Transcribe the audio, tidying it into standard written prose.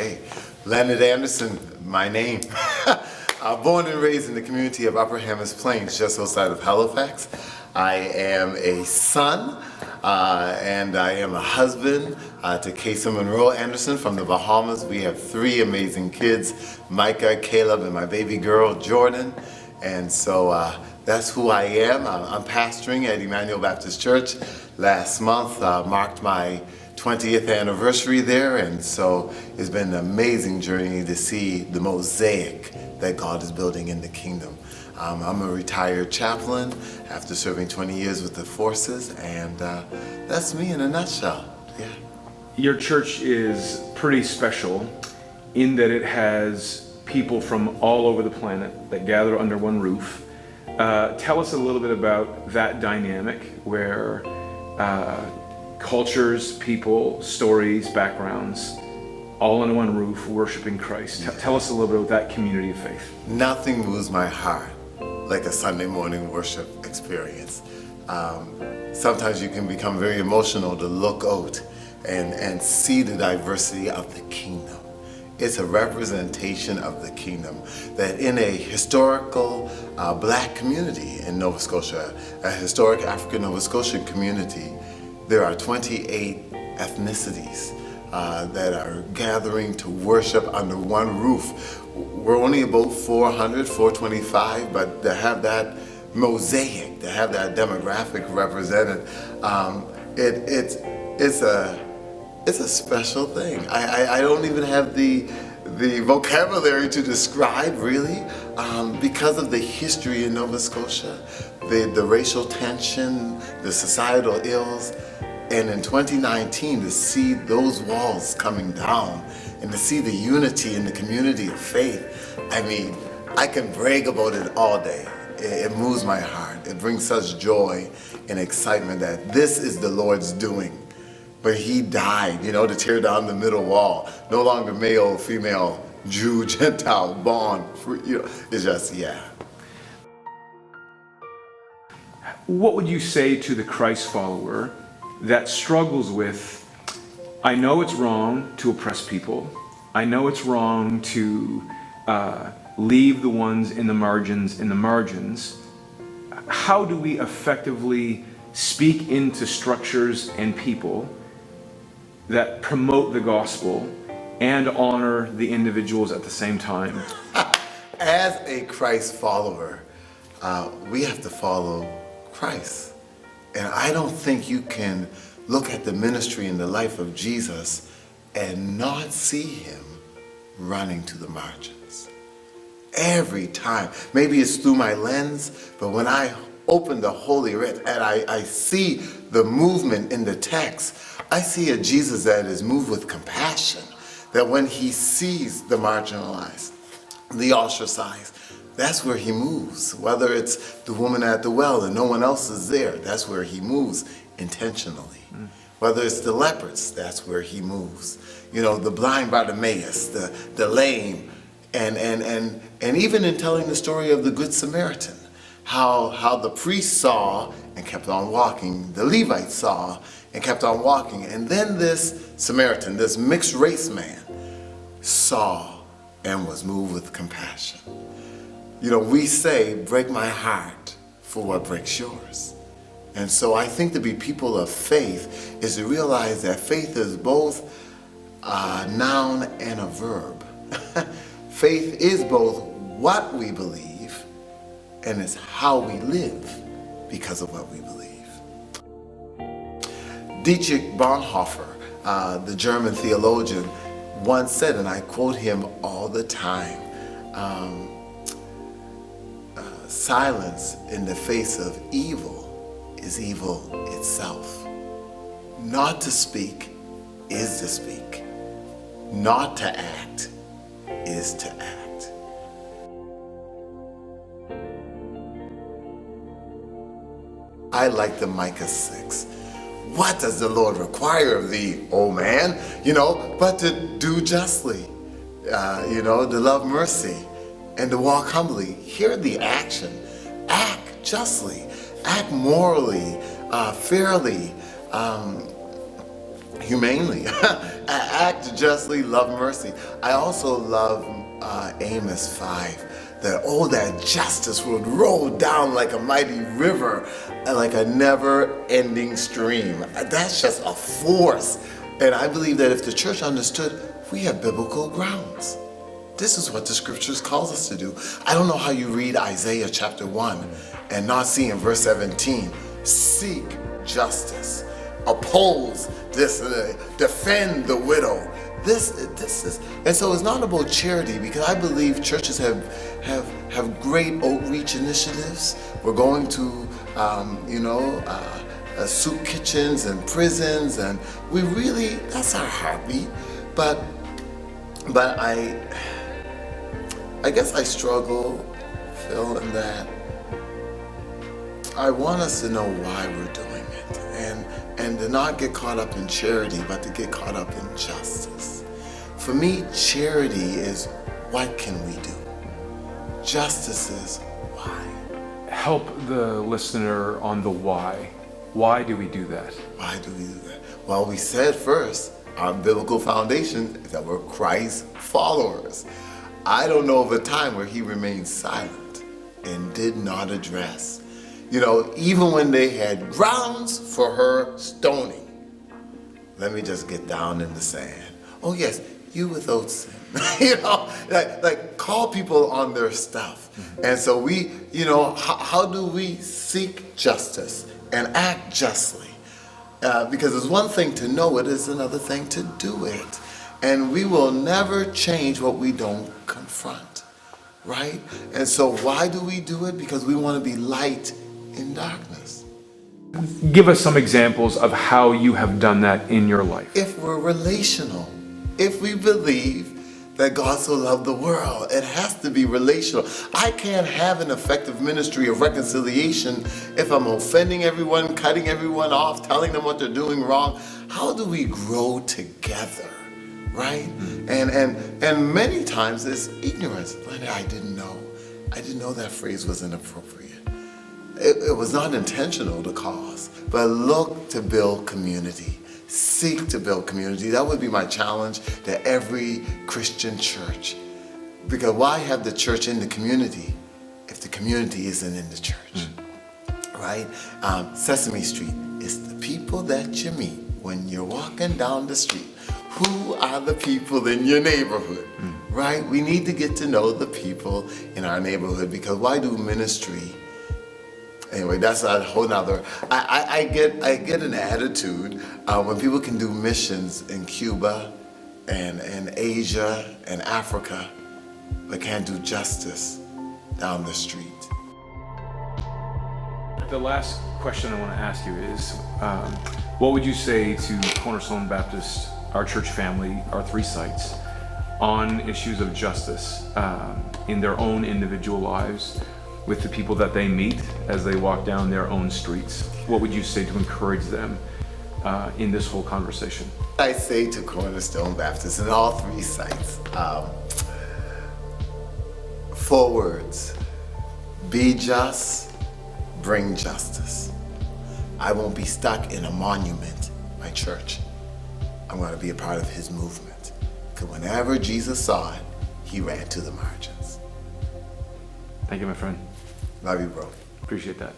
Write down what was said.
Okay, Lennett Anderson, my name. Born and raised in the community of Upper Hammers Plains, just outside of Halifax. I am a son and I am a husband to Kaysa Monroe Anderson from the Bahamas. We have 3 amazing kids, Micah, Caleb, and my baby girl, Jordan. And so that's who I am. I'm pastoring at Emmanuel Baptist Church. Last month marked my 20th anniversary there, and so it's been an amazing journey to see the mosaic that God is building in the kingdom. I'm a retired chaplain after serving 20 years with the forces, and that's me in a nutshell. Yeah. Your church is pretty special in that it has people from all over the planet that gather under one roof. Tell us a little bit about that dynamic where cultures, people, stories, backgrounds, all under one roof, worshiping Christ. Tell us a little bit about that community of faith. Nothing moves my heart like a Sunday morning worship experience. Sometimes you can become very emotional to look out and see the diversity of the kingdom. It's a representation of the kingdom that in a historical black community in Nova Scotia, a historic African Nova Scotian community, there are 28 ethnicities that are gathering to worship under one roof. We're only about 425, but to have that mosaic, to have that demographic represented, it's a special thing. I don't even have the vocabulary to describe really, because of the history in Nova Scotia, the racial tension, the societal ills. And in 2019, to see those walls coming down and to see the unity in the community of faith, I mean, I can brag about it all day. It moves my heart. It brings such joy and excitement that this is the Lord's doing. But He died, to tear down the middle wall. No longer male, female, Jew, Gentile, bond, free, it's just, yeah. What would you say to the Christ follower that struggles with, I know it's wrong to oppress people. I know it's wrong to leave the ones in the margins. How do we effectively speak into structures and people that promote the gospel and honor the individuals at the same time? As a Christ follower, we have to follow Christ. And I don't think you can look at the ministry and the life of Jesus and not see Him running to the margins. Every time. Maybe it's through my lens, but when I open the Holy Writ and I see the movement in the text, I see a Jesus that is moved with compassion, that when He sees the marginalized, the ostracized, that's where He moves. Whether it's the woman at the well and no one else is there, that's where He moves intentionally. Whether it's the lepers, that's where He moves. The blind Bartimaeus, the lame, and even in telling the story of the Good Samaritan, how the priest saw and kept on walking, the Levite saw and kept on walking, and then this Samaritan, this mixed race man, saw and was moved with compassion. We say, break my heart for what breaks yours. And so I think to be people of faith is to realize that faith is both a noun and a verb. Faith is both what we believe and it's how we live because of what we believe. Dietrich Bonhoeffer, the German theologian, once said, and I quote him all the time, silence in the face of evil is evil itself. Not to speak is to speak. Not to act is to act. I like the Micah 6. What does the Lord require of thee, O man? But to do justly, to love mercy, and to walk humbly. Hear the action. Act justly. Act morally, fairly. humanely, act justly, love mercy. I also love Amos 5, that justice would roll down like a mighty river, and like a never-ending stream. That's just a force. And I believe that if the church understood, we have biblical grounds. This is what the scriptures calls us to do. I don't know how you read Isaiah chapter 1 and not see in verse 17, seek justice, oppose this, defend the widow. This is, and so it's not about charity, because I believe churches have great outreach initiatives. We're going to, soup kitchens and prisons, and we really, that's our heartbeat. But I guess I struggle, Phil, in that I want us to know why we're doing it, and to not get caught up in charity, but to get caught up in justice. For me, charity is what can we do? Justice is why. Help the listener on the why. Why do we do that? Why do we do that? Well, we said first, our biblical foundation is that we're Christ followers. I don't know of a time where he remained silent and did not address. Even when they had grounds for her stoning. Let me just get down in the sand. Oh yes, you without sin. like call people on their stuff. And so we, how do we seek justice and act justly? Because it's one thing to know it, it's another thing to do it. And we will never change what we don't confront, right? And so why do we do it? Because we want to be light in darkness. Give us some examples of how you have done that in your life. If we're relational, if we believe that God so loved the world, it has to be relational. I can't have an effective ministry of reconciliation if I'm offending everyone, cutting everyone off, telling them what they're doing wrong. How do we grow together, right? And many times it's ignorance. I didn't know that phrase was inappropriate. It was not intentional to cause, but look to build community. Seek to build community. That would be my challenge to every Christian church. Because why have the church in the community if the community isn't in the church? Right? Sesame Street is the people that you meet when you're walking down the street. Who are the people in your neighborhood? Right? We need to get to know the people in our neighborhood, because why do ministry? Anyway, that's a whole nother. I get an attitude when people can do missions in Cuba and Asia and Africa, but can't do justice down the street. The last question I want to ask you is, what would you say to Cornerstone Baptist, our church family, our 3 sites, on issues of justice in their own individual lives, with the people that they meet as they walk down their own streets? What would you say to encourage them in this whole conversation? I say to Cornerstone Baptist in all 3 sites, 4 words: be just, bring justice. I won't be stuck in a monument, my church. I'm going to be a part of his movement. Because whenever Jesus saw it, he ran to the margins. Thank you, my friend. Love you, bro. Appreciate that.